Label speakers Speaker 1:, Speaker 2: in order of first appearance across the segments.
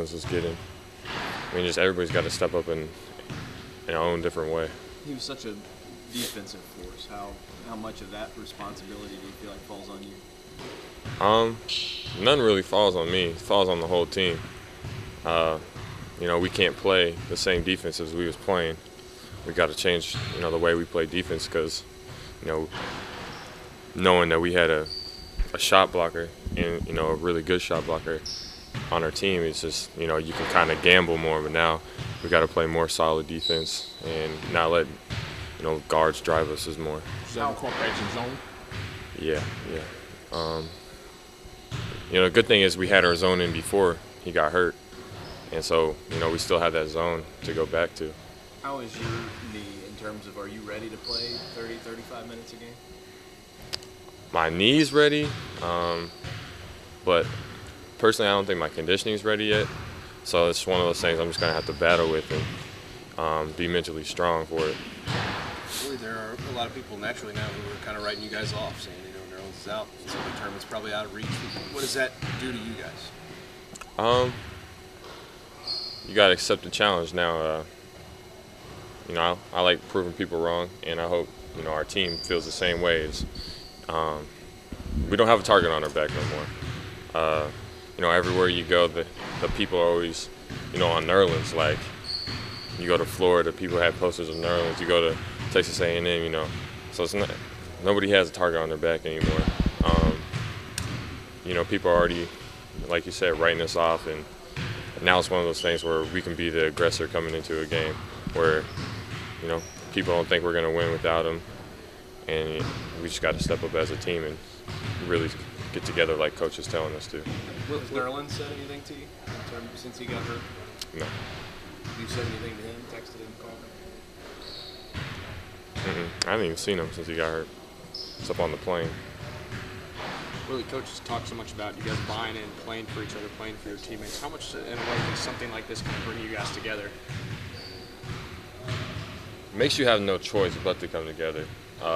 Speaker 1: Nerlens was getting. I mean, just everybody's got to step up in their own different way.
Speaker 2: He was such a defensive force. How much of that responsibility do you feel like falls on you?
Speaker 1: None really falls on me. It falls on the whole team. We can't play the same defense as we was playing. We got to change, the way we play defense because, knowing that we had a shot blocker and, a really good shot blocker on our team, it's just, you can kind of gamble more. But now we got to play more solid defense and not let, guards drive us as more.
Speaker 3: Does that incorporate your zone?
Speaker 1: Yeah. The good thing is we had our zone in before he got hurt. And so, we still have that zone to go back to.
Speaker 2: How is your knee in terms of, are you ready to play 30, 35 minutes a game?
Speaker 3: My
Speaker 1: knee's ready, but personally I don't think my conditioning's ready yet. So it's one of those things I'm just going to have to battle with and be mentally strong for it.
Speaker 4: Really, there are a lot of people naturally now who are kind of writing you guys off, saying, Nerlens is out, so the tournament's probably out of reach. What does that do to you guys?
Speaker 1: You got to accept the challenge now. I like proving people wrong, and I hope, our team feels the same way. We don't have a target on our back no more. Everywhere you go, the people are always, on Nerlens. Like, you go to Florida, people have posters of Nerlens. You go to Texas A&M, so it's not, nobody has a target on their back anymore. People are already, like you said, writing us off, and now it's one of those things where we can be the aggressor coming into a game where, people don't think we're going to win without him, and we just got to step up as a team and really get together like Coach is telling us to.
Speaker 2: Has Nerlens said anything to you since he got hurt?
Speaker 1: No.
Speaker 2: Have you said anything to him, texted him, called him?
Speaker 1: I haven't even seen him since he got hurt. It's up on the plane.
Speaker 3: Really, coaches talk so much about you guys buying in, playing for each other, playing for your teammates. How much, in a way, can something like this kind of bring you guys together?
Speaker 1: It makes you have no choice but to come together.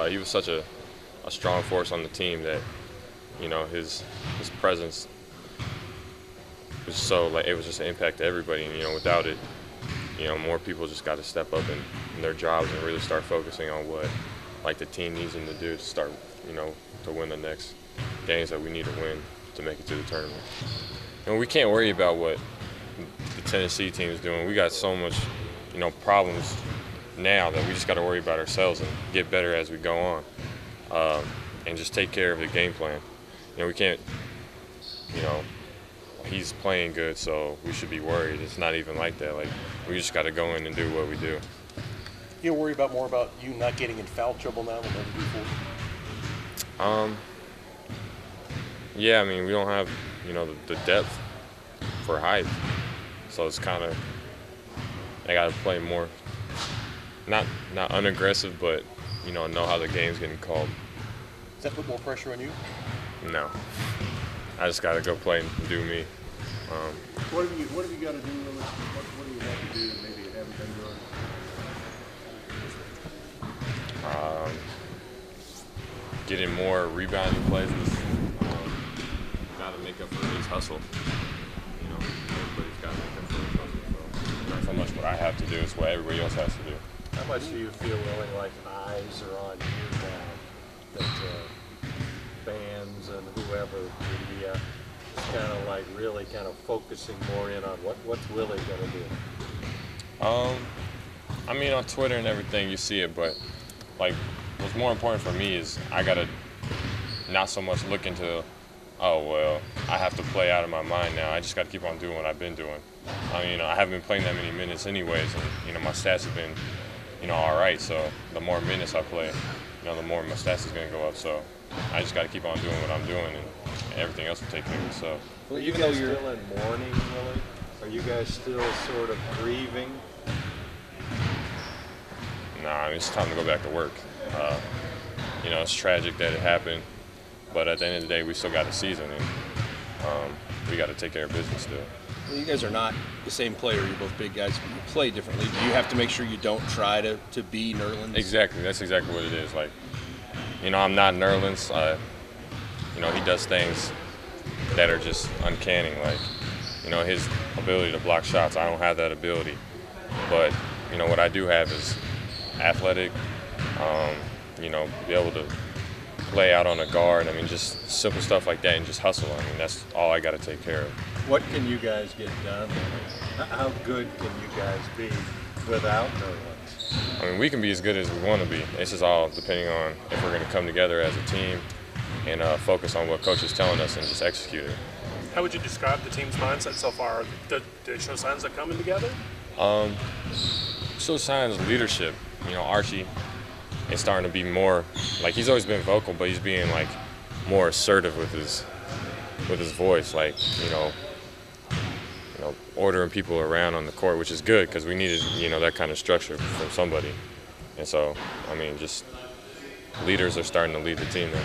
Speaker 1: He was such a strong force on the team that, his presence was so, it was just an impact to everybody. And, without it, more people just got to step up in their jobs and really start focusing on what, the team needs them to do to start, to win the next games that we need to win to make it to the tournament. And we can't worry about what the Tennessee team is doing. We got so much, problems now that we just got to worry about ourselves and get better as we go on, and just take care of the game plan. We can't, he's playing good, so we should be worried. It's not even like that. We just got to go in and do what we do.
Speaker 5: You worry more about you not getting in foul trouble now than ever before?
Speaker 1: Yeah, we don't have, the depth for height, so it's kind of, I got to play more, not unaggressive, but, know how the game's getting called.
Speaker 5: Does that put more pressure on you?
Speaker 1: No. I just got to go play and do me.
Speaker 6: What have you got to do, Willie? What do you have to do that maybe you haven't been doing?
Speaker 1: Getting more rebounding plays. Got to make up for his hustle. Everybody's got to make up for his hustle. So not so much what I have to do, it's what everybody else has to do.
Speaker 7: How much do you feel, Willie, like eyes are on you now? That fans and whoever, media, is kind of really kind of focusing more in on what's Willie going to do?
Speaker 1: On Twitter and everything you see it, but what's more important for me is I gotta not so much look into, I have to play out of my mind now. I just gotta keep on doing what I've been doing. I haven't been playing that many minutes anyways, and my stats have been, all right. So the more minutes I play, the more my stats is gonna go up. So I just gotta keep on doing what I'm doing, and everything else will take care of itself.
Speaker 7: Well, are you guys still in mourning, Willie? Are you guys still sort of grieving?
Speaker 1: Nah, it's time to go back to work. It's tragic that it happened, but at the end of the day, we still got a season, and we got to take care of business still.
Speaker 4: Well, you guys are not the same player. You're both big guys. You play differently. Do you have to make sure you don't try to be Nerlens?
Speaker 1: Exactly. That's exactly what it is. I'm not Nerlens. He does things that are just uncanny. you know, his ability to block shots. I don't have that ability. But, you know, what I do have is athletic, you know, be able to play out on a guard. I mean, just simple stuff like that and just hustle. I mean, that's all I got to take care of.
Speaker 7: What can you guys get done? How good can you guys be without Nerlens?
Speaker 1: I mean, we can be as good as we want to be. It's just all depending on if we're going to come together as a team and focus on what coach is telling us and just execute it.
Speaker 5: How would you describe the team's mindset so far? Do they show signs of coming together?
Speaker 1: Show signs of leadership. You know, Archie is starting to be more, like, he's always been vocal, but he's being, like, more assertive with his voice, like, you know, ordering people around on the court, which is good because we needed, you know, that kind of structure from somebody. And so, I mean, just leaders are starting to lead the team now.